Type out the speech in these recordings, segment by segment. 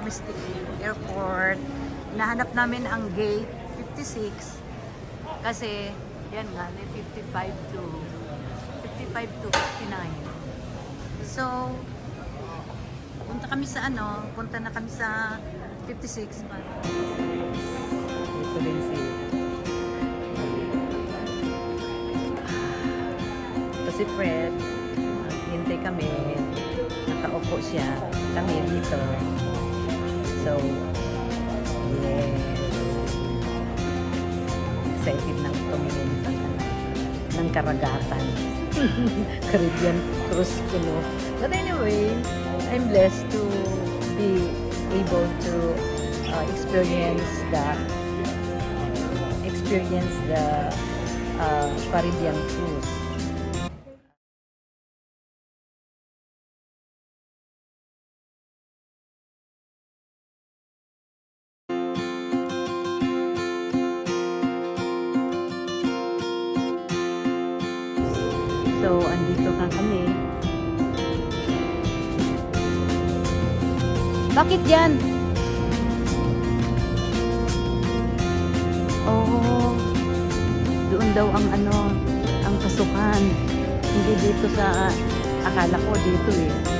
Domestic Airport. Nahanap namin ang gate 56 kasi yan nga, 55 to 59. So, punta na kami sa 56. Ito rin si Fred. Hintay kami. Nakaupo siya. Kami dito. So, yes. Excited nang tumingin ng karagatan. Caribbean cruise kuno. But anyway, I'm blessed to be able to experience the Caribbean cruise. So, andito na kami. Bakit yan? Oh, doon daw ang ang pasukan. Hindi dito sa, akala ko dito eh.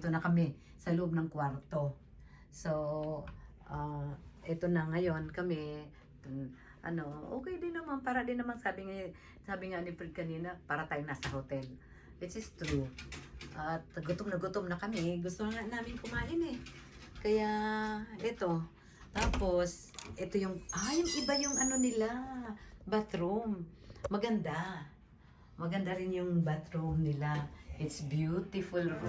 Na kami sa loob ng kwarto. So, ito na ngayon kami, okay din naman, para din naman sabi nga ni Fred kanina, para tayo nasa hotel. Which is true. At gutom na kami. Gusto nga namin kumain eh. Kaya, ito. Tapos, ito yung iba yung nila, bathroom. Maganda. Maganda rin yung bathroom nila. It's beautiful room.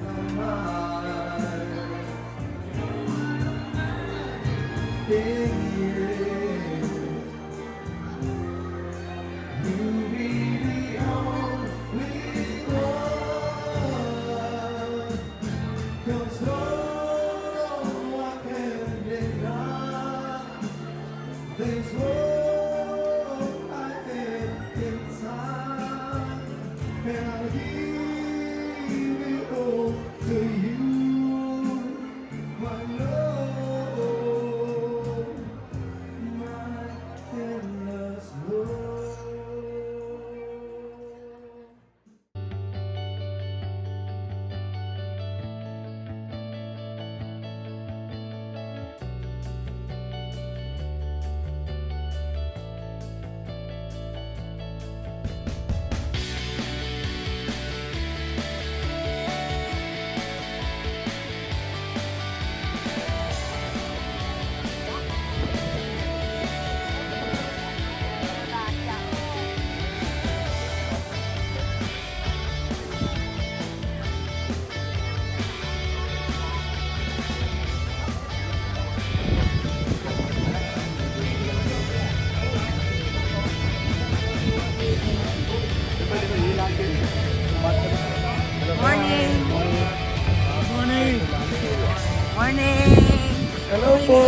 Morning! Hello po!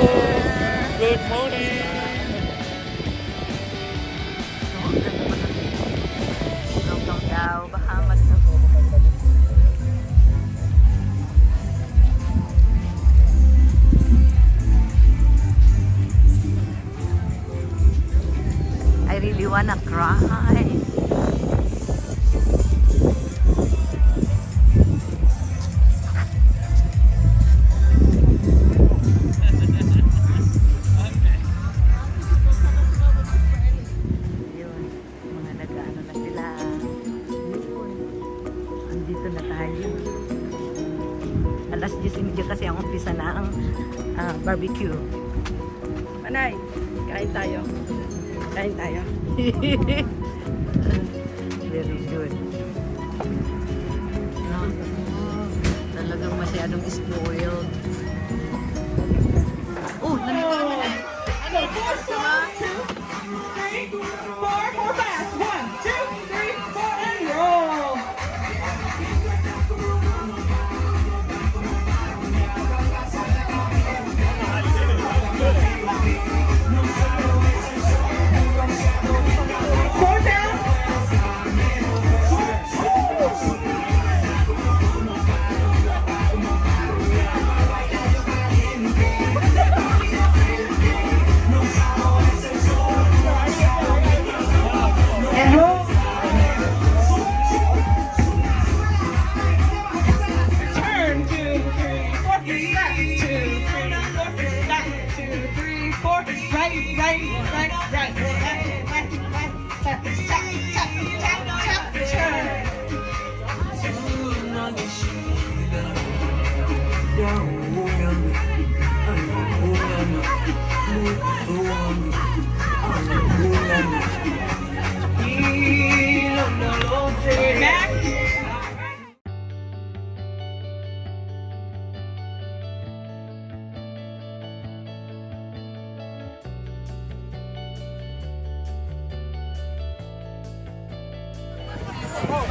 Good morning! Welcome daw, Bahamas na po. I really wanna cry. Alas 10:30 kasi ang umpisa na ang barbecue. Manay, kain tayo. Kain tayo. Very good. Talagang masyadong spoiled. Oh, nandito naman.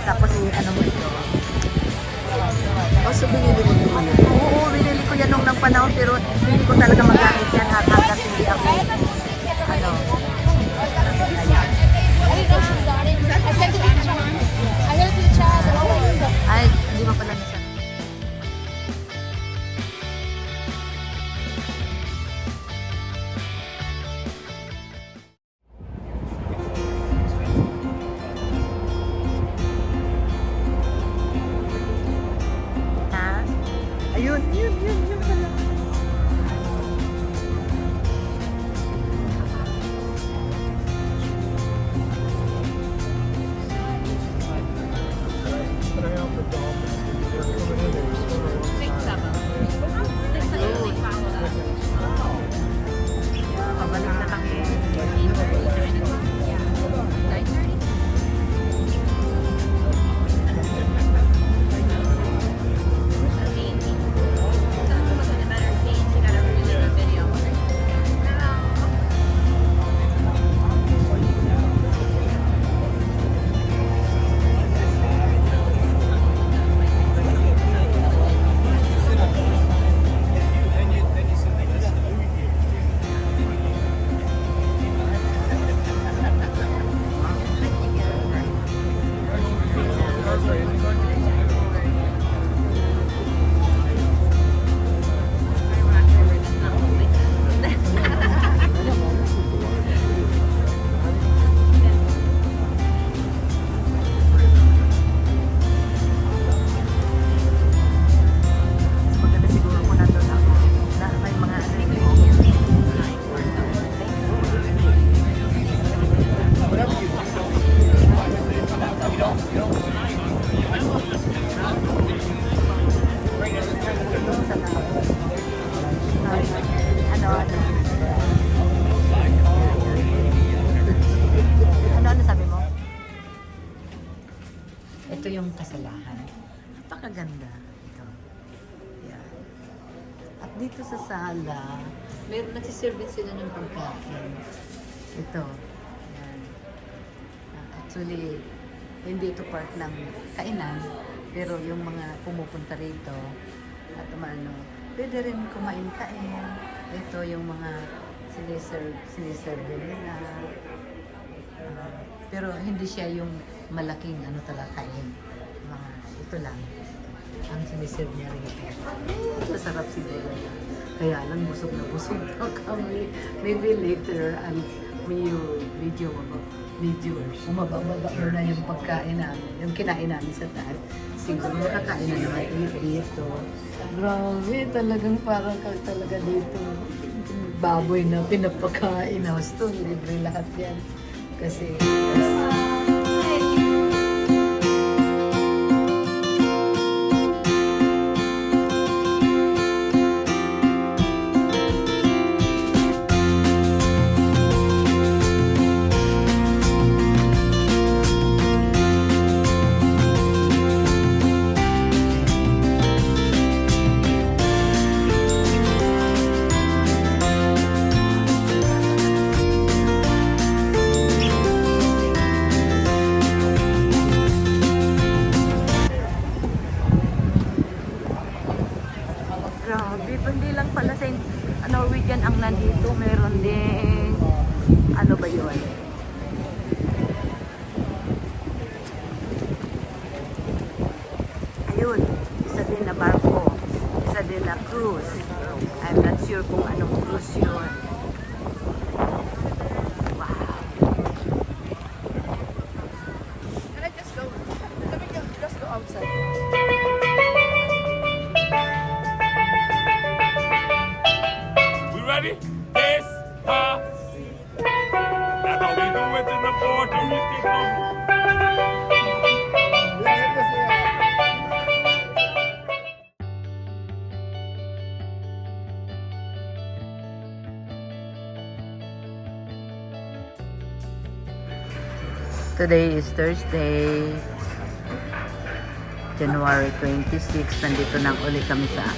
Tapos ano mo ito? O, so binili mo naman. Oo, binili ko yan nung ng panahon pero hindi ko talaga magamit yan hanggat hindi ako ano. Ay, hindi mo pala nasa. Ha? Ayun, yun pala. Pabalik na kami. Maganda siguro kung nandun ako na may mga ano sabi mo? Ito yung kasalahan. Napakaganda ito. Yan. At dito sa sala, meron nagsiserve din sila ng pagkain. Ito. Yan. Actually, hindi ito part ng kainan, pero yung mga pumupunta rito at umano, pwede rin kumain-kain. Ito yung mga siniserve nila. Pero hindi siya yung malaking ano talaga kain. Mga ito lang ang siniserve niya rin ito. Masarap siguro. Kaya lang busog na kami. Maybe later may video umababa na yung pagkain namin, yung kinain namin sa taal. Siguro makakain na naman dito. Grabe, talagang parang talaga dito. Baboy na pinapakain. Gusto, libre lahat yan. Kasi Grabe, hindi lang pala sa Norwegian ang nandito, meron din ano ba yun? Ayun, isa din na barko, isa din na cruise. I'm not sure kung anong cruise yun. Wow. Can I just go? Let me just go outside. We ready? Despacito. support your people. Today is Thursday, January 26. Nandito na uli kami sa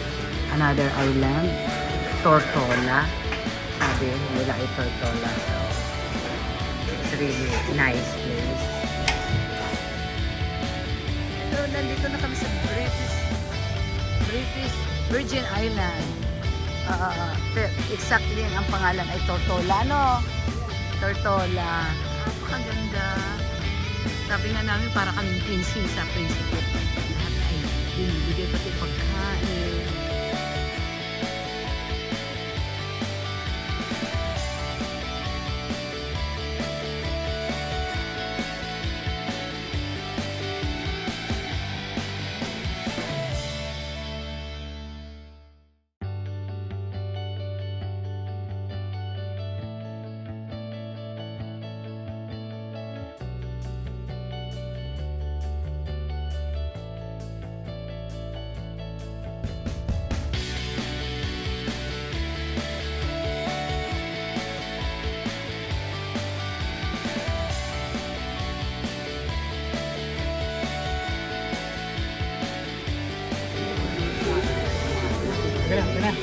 another island, Tortola. Sabi nila ay Tortola. So, it's really nice place. So, nandito na kami sa British Virgin Island. Exactly ang pangalan ay Tortola, no? Tortola. Ang ganda. Sabi nga namin para kaming prinsesa, prinsipe. Lahat ay binibigay pati pagkain.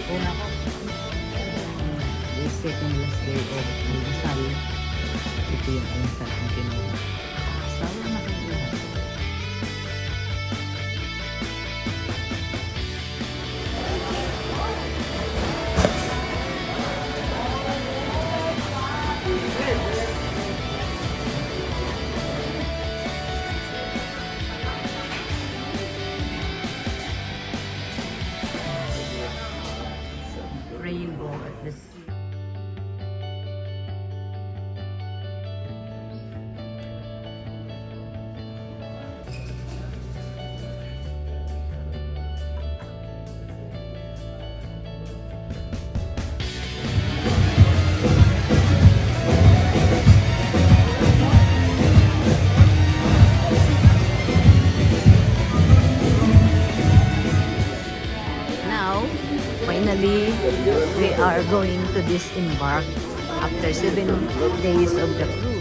Una ko. This second last day of Al-Asal. Ito yung Al-Asal ang kinuha. Sawa na kayo. Rainbow at the sea. Now, finally, we are going to disembark after 7 days of the cruise.